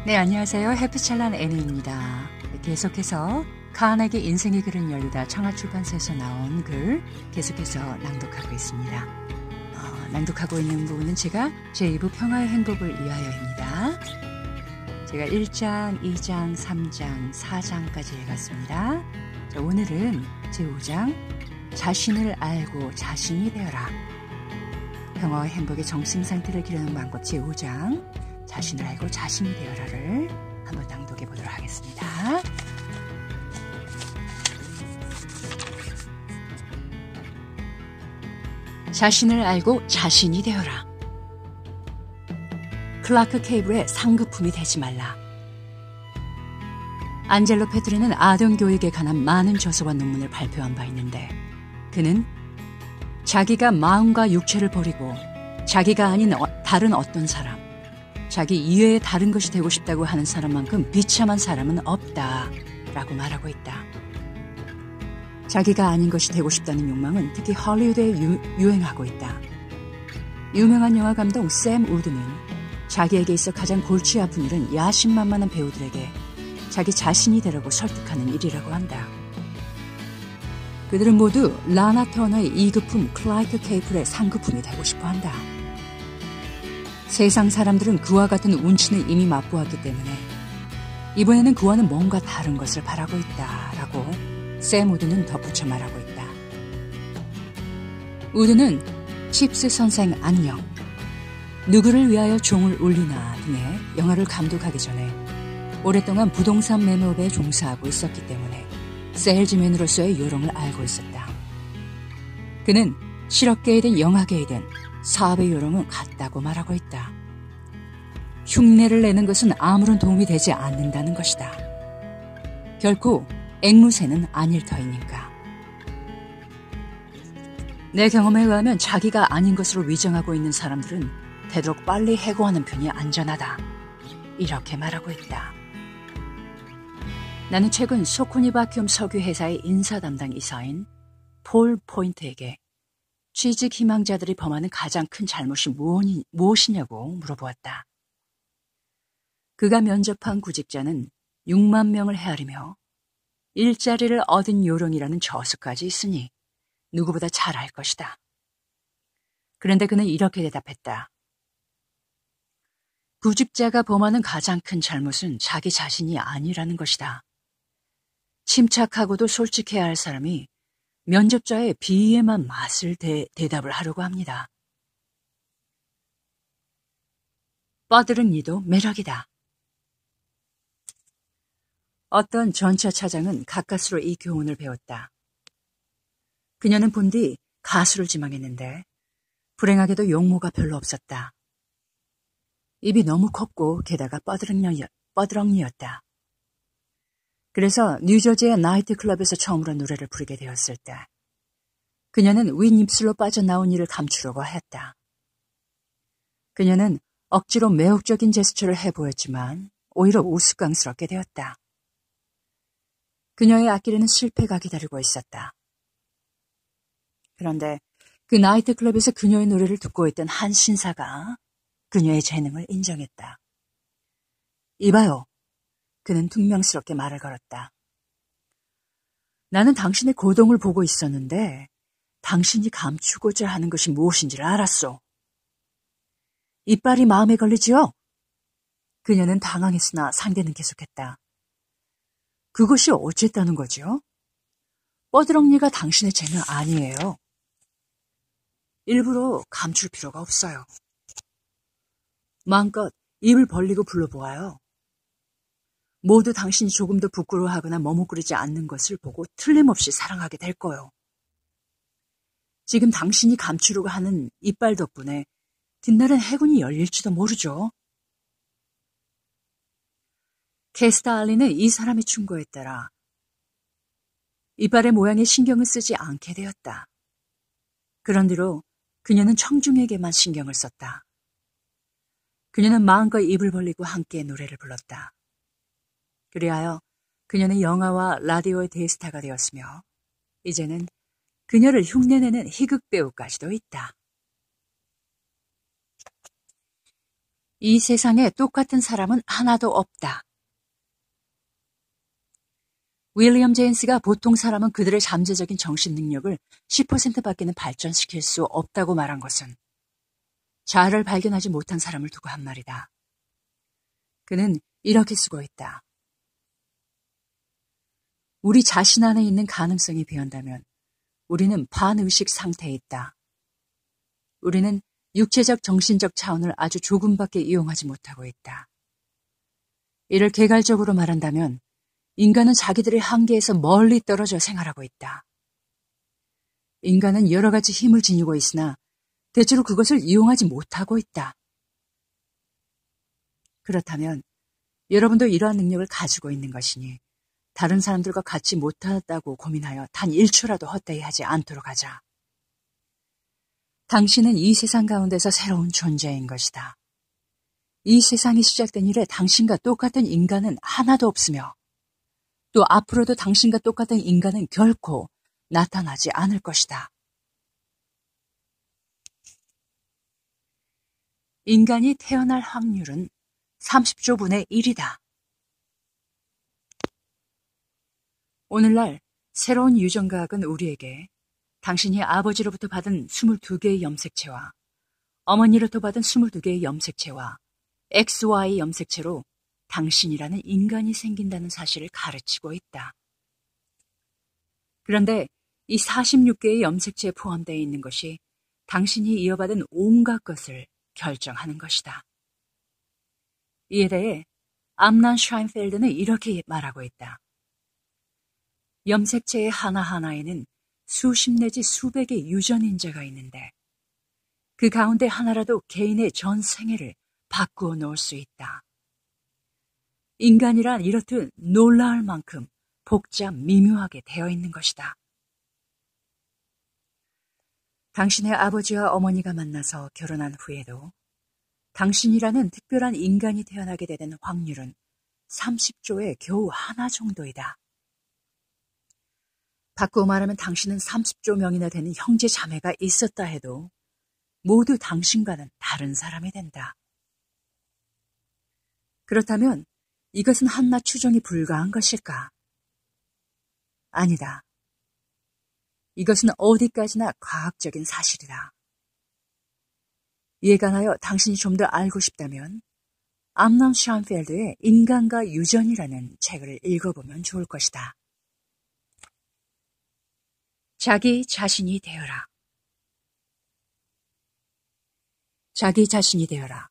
네, 안녕하세요. 해피찰란 애니입니다. 계속해서 카네기 인생의 글은 열리다 청아출판사에서 나온 글 계속해서 낭독하고 있습니다. 낭독하고 있는 부분은 제가 제2부 평화의 행복을 위하여입니다. 제가 1장, 2장, 3장, 4장까지 읽었습니다. 자, 오늘은 제5장 자신을 알고 자신이 되어라. 평화와 행복의 정신상태를 기르는 방법 제5장 자신을 알고 자신이 되어라를 한번 낭독해 보도록 하겠습니다. 자신을 알고 자신이 되어라. 클라크 케이블의 상급품이 되지 말라. 안젤로 페트리는 아동교육에 관한 많은 저서와 논문을 발표한 바 있는데 그는 자기가 마음과 육체를 버리고 자기가 아닌 다른 어떤 사람, 자기 이외의 다른 것이 되고 싶다고 하는 사람만큼 비참한 사람은 없다 라고 말하고 있다. 자기가 아닌 것이 되고 싶다는 욕망은 특히 헐리우드에 유행하고 있다. 유명한 영화 감독 샘 우드는 자기에게 있어 가장 골치 아픈 일은 야심만만한 배우들에게 자기 자신이 되라고 설득하는 일이라고 한다. 그들은 모두 라나 터너의 2급품 클라이크 케이플의 상급품이 되고 싶어한다. 세상 사람들은 그와 같은 운치는 이미 맛보았기 때문에 이번에는 그와는 뭔가 다른 것을 바라고 있다라고 샘 우드는 덧붙여 말하고 있다. 우드는 칩스 선생 안녕, 누구를 위하여 종을 울리나 등의 영화를 감독하기 전에 오랫동안 부동산 매매업에 종사하고 있었기 때문에 세일즈맨으로서의 요령을 알고 있었다. 그는 실업계이든 영화계이든 사업의 요령은 같다고 말하고 있다. 흉내를 내는 것은 아무런 도움이 되지 않는다는 것이다. 결코 앵무새는 아닐 터이니까. 내 경험에 의하면 자기가 아닌 것으로 위장하고 있는 사람들은 되도록 빨리 해고하는 편이 안전하다. 이렇게 말하고 있다. 나는 최근 소코니 바큐움 석유 회사의 인사 담당 이사인 폴 포인트에게 취직 희망자들이 범하는 가장 큰 잘못이 무엇이냐고 물어보았다. 그가 면접한 구직자는 6만 명을 헤아리며 일자리를 얻은 요령이라는 저수까지 있으니 누구보다 잘 알 것이다. 그런데 그는 이렇게 대답했다. 구직자가 범하는 가장 큰 잘못은 자기 자신이 아니라는 것이다. 침착하고도 솔직해야 할 사람이 면접자의 비위에만 맛을 대답을 하려고 합니다. 뻐드른 이도 매력이다. 어떤 전차 차장은 가까스로 이 교훈을 배웠다. 그녀는 본디 가수를 지망했는데 불행하게도 용모가 별로 없었다. 입이 너무 컸고 게다가 뻐드렁니였다. 그래서 뉴저지의 나이트클럽에서 처음으로 노래를 부르게 되었을 때 그녀는 윗입술로 빠져나온 이를 감추려고 했다. 그녀는 억지로 매혹적인 제스처를 해보였지만 오히려 우스꽝스럽게 되었다. 그녀의 앞길에는 실패가 기다리고 있었다. 그런데 그 나이트클럽에서 그녀의 노래를 듣고 있던 한 신사가 그녀의 재능을 인정했다. 이봐요. 그는 퉁명스럽게 말을 걸었다. 나는 당신의 고동을 보고 있었는데 당신이 감추고자 하는 것이 무엇인지를 알았소. 이빨이 마음에 걸리지요? 그녀는 당황했으나 상대는 계속했다. 그것이 어쨌다는 거죠? 뻐드렁니가 당신의 재능 아니에요. 일부러 감출 필요가 없어요. 마음껏 입을 벌리고 불러보아요. 모두 당신이 조금도 부끄러워하거나 머뭇거리지 않는 것을 보고 틀림없이 사랑하게 될 거요. 지금 당신이 감추려고 하는 이빨 덕분에 뒷날엔 해군이 열릴지도 모르죠. 캐스타 알리는 이 사람의 충고에 따라 이빨의 모양에 신경을 쓰지 않게 되었다. 그런 뒤로 그녀는 청중에게만 신경을 썼다. 그녀는 마음껏 입을 벌리고 함께 노래를 불렀다. 그리하여 그녀는 영화와 라디오의 대스타가 되었으며 이제는 그녀를 흉내내는 희극 배우까지도 있다. 이 세상에 똑같은 사람은 하나도 없다. 윌리엄 제임스가 보통 사람은 그들의 잠재적인 정신 능력을 10%밖에는 발전시킬 수 없다고 말한 것은 자아를 발견하지 못한 사람을 두고 한 말이다. 그는 이렇게 쓰고 있다. 우리 자신 안에 있는 가능성이 비었다면 우리는 반의식 상태에 있다. 우리는 육체적 정신적 차원을 아주 조금밖에 이용하지 못하고 있다. 이를 개괄적으로 말한다면 인간은 자기들의 한계에서 멀리 떨어져 생활하고 있다. 인간은 여러 가지 힘을 지니고 있으나 대체로 그것을 이용하지 못하고 있다. 그렇다면 여러분도 이러한 능력을 가지고 있는 것이니 다른 사람들과 같이 못하다고 고민하여 단 1초라도 헛되이 하지 않도록 하자. 당신은 이 세상 가운데서 새로운 존재인 것이다. 이 세상이 시작된 이래 당신과 똑같은 인간은 하나도 없으며 또 앞으로도 당신과 똑같은 인간은 결코 나타나지 않을 것이다. 인간이 태어날 확률은 30조 분의 1이다. 오늘날 새로운 유전과학은 우리에게 당신이 아버지로부터 받은 22개의 염색체와 어머니로부터 받은 22개의 염색체와 XY 염색체로 당신이라는 인간이 생긴다는 사실을 가르치고 있다. 그런데 이 46개의 염색체에 포함되어 있는 것이 당신이 이어받은 온갖 것을 결정하는 것이다. 이에 대해 암난 샤인펠드는 이렇게 말하고 있다. 염색체의 하나하나에는 수십 내지 수백의 유전인자가 있는데 그 가운데 하나라도 개인의 전 생애를 바꾸어 놓을 수 있다. 인간이란 이렇듯 놀라울 만큼 복잡 미묘하게 되어 있는 것이다. 당신의 아버지와 어머니가 만나서 결혼한 후에도 당신이라는 특별한 인간이 태어나게 되는 확률은 30조의 겨우 하나 정도이다. 바꾸어 말하면 당신은 30조 명이나 되는 형제 자매가 있었다 해도 모두 당신과는 다른 사람이 된다. 그렇다면 이것은 한낱 추정이 불가한 것일까? 아니다. 이것은 어디까지나 과학적인 사실이다. 이에 관하여 당신이 좀 더 알고 싶다면 암남 샤인펠드의 인간과 유전이라는 책을 읽어보면 좋을 것이다. 자기 자신이 되어라. 자기 자신이 되어라.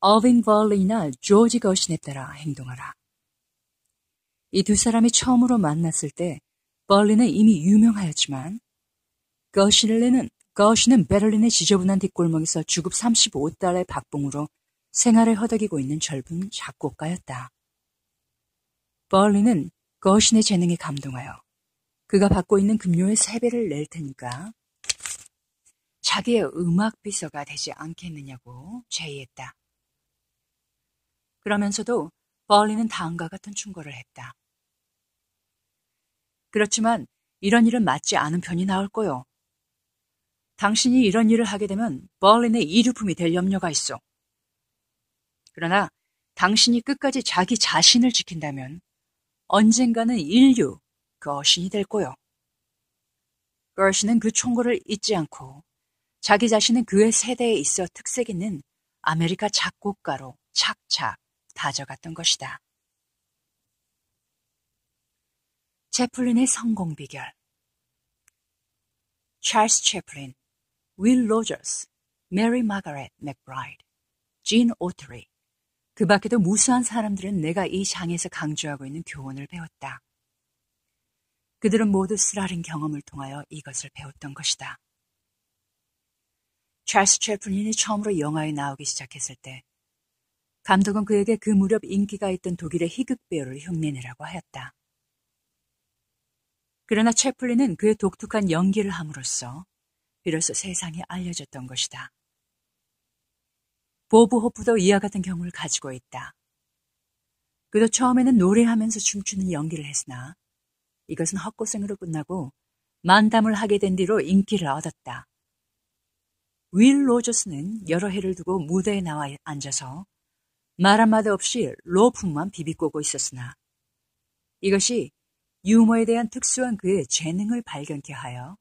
어빙 벌리나 조지 거신에 따라 행동하라. 이 두 사람이 처음으로 만났을 때 벌리는 이미 유명하였지만 거신은 베를린의 지저분한 뒷골목에서 주급 35달러의 박봉으로 생활을 허덕이고 있는 젊은 작곡가였다. 벌리는 거신의 재능에 감동하여 그가 받고 있는 급료의 3배를 낼 테니까 자기의 음악 비서가 되지 않겠느냐고 제의했다. 그러면서도 벌리는 다음과 같은 충고를 했다. 그렇지만 이런 일은 맞지 않은 편이 나을 거요. 당신이 이런 일을 하게 되면 벌린의 이류품이 될 염려가 있어. 그러나 당신이 끝까지 자기 자신을 지킨다면 언젠가는 인류 거신이 될 거요. 거신은 그 충고를 잊지 않고 자기 자신은 그의 세대에 있어 특색 있는 아메리카 작곡가로 착착 다져갔던 것이다. 채플린의 성공 비결. 찰스 채플린, 윌 로저스, 메리 마가렛 맥브라이드, 진 오터리, 그 밖에도 무수한 사람들은 내가 이 장에서 강조하고 있는 교훈을 배웠다. 그들은 모두 쓰라린 경험을 통하여 이것을 배웠던 것이다. 찰스 채플린이 처음으로 영화에 나오기 시작했을 때 감독은 그에게 그 무렵 인기가 있던 독일의 희극 배우를 흉내내라고 하였다. 그러나 채플린은 그의 독특한 연기를 함으로써 비로소 세상에 알려졌던 것이다. 보브 호프도 이와 같은 경우를 가지고 있다. 그도 처음에는 노래하면서 춤추는 연기를 했으나 이것은 헛고생으로 끝나고 만담을 하게 된 뒤로 인기를 얻었다. 윌 로저스는 여러 해를 두고 무대에 나와 앉아서 말 한마디 없이 로프만 비비꼬고 있었으나 이것이 유머에 대한 특수한 그의 재능을 발견케 하여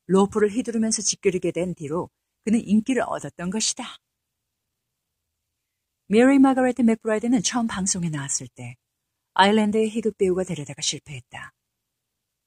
로프를 휘두르면서 짓거리게 된 뒤로 그는 인기를 얻었던 것이다. 메리 마거레트 맥브라이드는 처음 방송에 나왔을 때 아일랜드의 희극 배우가 되려다가 실패했다.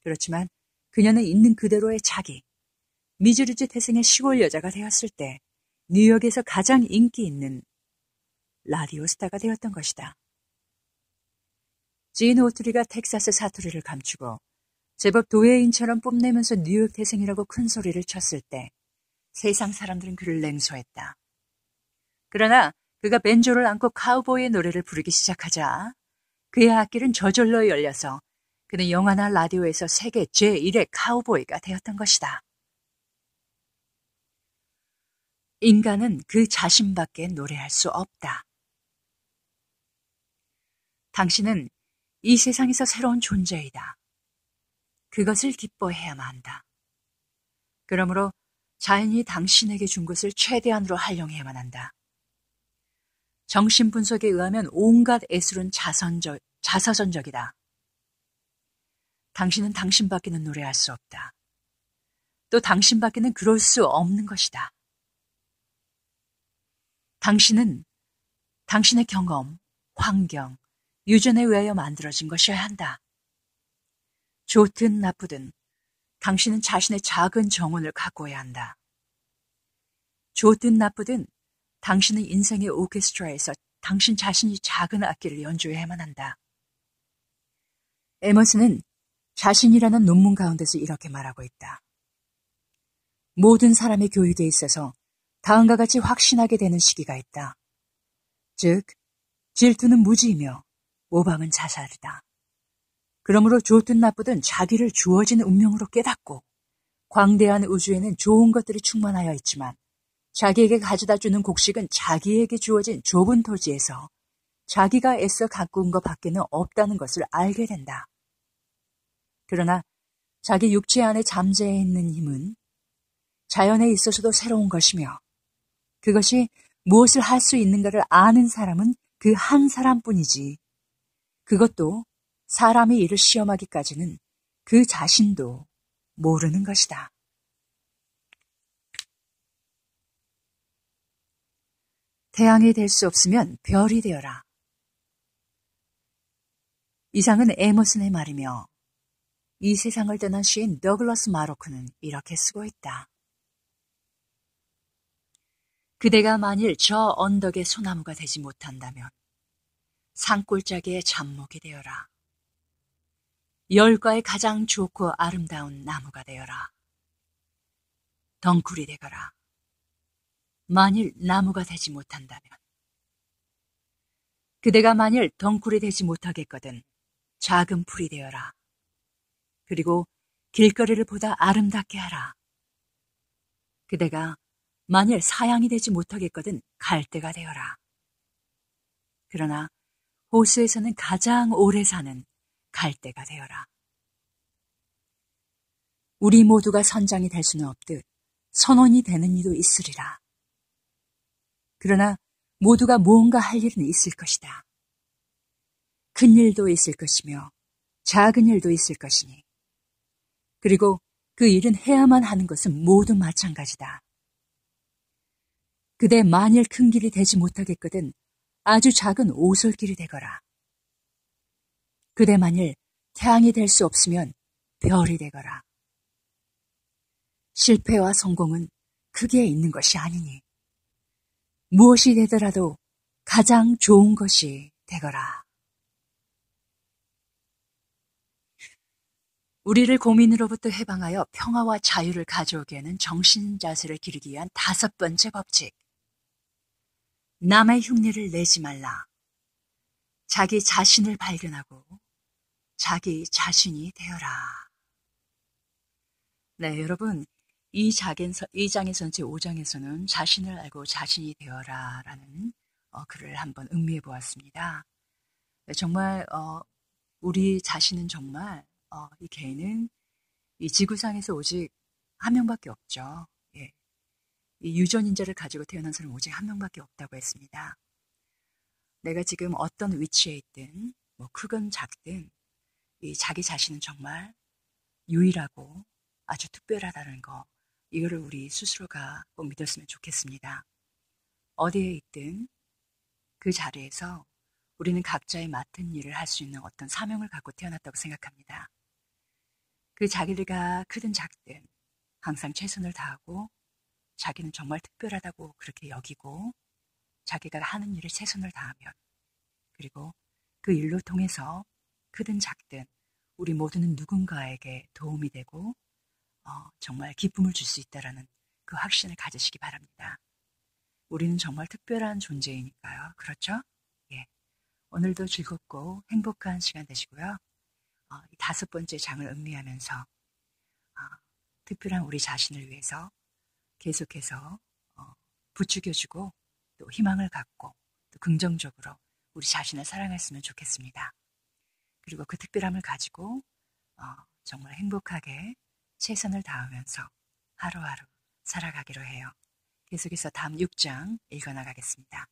그렇지만 그녀는 있는 그대로의 자기, 미주리주 태생의 시골 여자가 되었을 때 뉴욕에서 가장 인기 있는 라디오 스타가 되었던 것이다. 진 오트리가 텍사스 사투리를 감추고 제법 도예인처럼 뽐내면서 뉴욕 태생이라고 큰 소리를 쳤을 때 세상 사람들은 그를 냉소했다. 그러나 그가 벤조를 안고 카우보이의 노래를 부르기 시작하자 그의 앞길은 저절로 열려서 그는 영화나 라디오에서 세계 제1의 카우보이가 되었던 것이다. 인간은 그 자신밖에 노래할 수 없다. 당신은 이 세상에서 새로운 존재이다. 그것을 기뻐해야만 한다. 그러므로 자연이 당신에게 준 것을 최대한으로 활용해야만 한다. 정신분석에 의하면 온갖 예술은 자서전적이다. 당신은 당신밖에는 노래할 수 없다. 또 당신밖에는 그럴 수 없는 것이다. 당신은 당신의 경험, 환경, 유전에 의하여 만들어진 것이어야 한다. 좋든 나쁘든 당신은 자신의 작은 정원을 가꾸어야 한다. 좋든 나쁘든 당신은 인생의 오케스트라에서 당신 자신이 작은 악기를 연주해야만 한다. 에머슨은 자신이라는 논문 가운데서 이렇게 말하고 있다. 모든 사람의 교육에 있어서 다음과 같이 확신하게 되는 시기가 있다. 즉, 질투는 무지이며 모방은 자살이다. 그러므로 좋든 나쁘든 자기를 주어진 운명으로 깨닫고 광대한 우주에는 좋은 것들이 충만하여 있지만 자기에게 가져다주는 곡식은 자기에게 주어진 좁은 토지에서 자기가 애써 가꾼 것 밖에는 없다는 것을 알게 된다. 그러나 자기 육체 안에 잠재해 있는 힘은 자연에 있어서도 새로운 것이며 그것이 무엇을 할 수 있는가를 아는 사람은 그 한 사람뿐이지 그것도 사람이 이를 시험하기까지는 그 자신도 모르는 것이다. 태양이 될 수 없으면 별이 되어라. 이상은 에머슨의 말이며 이 세상을 떠난 시인 더글라스 마로크는 이렇게 쓰고 있다. 그대가 만일 저 언덕의 소나무가 되지 못한다면 산골짜기의 잡목이 되어라. 열과의 가장 좋고 아름다운 나무가 되어라. 덩굴이 되거라. 만일 나무가 되지 못한다면 그대가 만일 덩굴이 되지 못하겠거든 작은 풀이 되어라. 그리고 길거리를 보다 아름답게 하라. 그대가 만일 사양이 되지 못하겠거든 갈대가 되어라. 그러나 호수에서는 가장 오래 사는 갈대가 되어라. 우리 모두가 선장이 될 수는 없듯 선원이 되는 이도 있으리라. 그러나 모두가 무언가 할 일은 있을 것이다. 큰 일도 있을 것이며 작은 일도 있을 것이니 그리고 그 일은 해야만 하는 것은 모두 마찬가지다. 그대 만일 큰 길이 되지 못하겠거든 아주 작은 오솔길이 되거라. 그대 만일 태양이 될 수 없으면 별이 되거라. 실패와 성공은 크게 있는 것이 아니니 무엇이 되더라도 가장 좋은 것이 되거라. 우리를 고민으로부터 해방하여 평화와 자유를 가져오게 하는 정신 자세를 기르기 위한 5번째 법칙. 남의 흉내를 내지 말라. 자기 자신을 발견하고 자기 자신이 되어라. 네, 여러분, 이 장에서 제5장에서는 자신을 알고 자신이 되어라 라는 글을 한번 음미해 보았습니다. 네, 정말 우리 자신은 정말 이 개인은 이 지구상에서 오직 한 명밖에 없죠. 예. 이 유전인자를 가지고 태어난 사람은 오직 한 명밖에 없다고 했습니다. 내가 지금 어떤 위치에 있든 뭐 크건 작든 이 자기 자신은 정말 유일하고 아주 특별하다는 거, 이거를 우리 스스로가 꼭 믿었으면 좋겠습니다. 어디에 있든 그 자리에서 우리는 각자의 맡은 일을 할 수 있는 어떤 사명을 갖고 태어났다고 생각합니다. 그 자기가 크든 작든 항상 최선을 다하고 자기는 정말 특별하다고 그렇게 여기고 자기가 하는 일에 최선을 다하면, 그리고 그 일로 통해서 크든 작든 우리 모두는 누군가에게 도움이 되고 정말 기쁨을 줄 수 있다라는 그 확신을 가지시기 바랍니다. 우리는 정말 특별한 존재이니까요. 그렇죠? 예. 오늘도 즐겁고 행복한 시간 되시고요. 이 5번째 장을 음미하면서 특별한 우리 자신을 위해서 계속해서 부추겨주고 또 희망을 갖고 또 긍정적으로 우리 자신을 사랑했으면 좋겠습니다. 그리고 그 특별함을 가지고 정말 행복하게 최선을 다하면서 하루하루 살아가기로 해요. 계속해서 다음 6장 읽어나가겠습니다.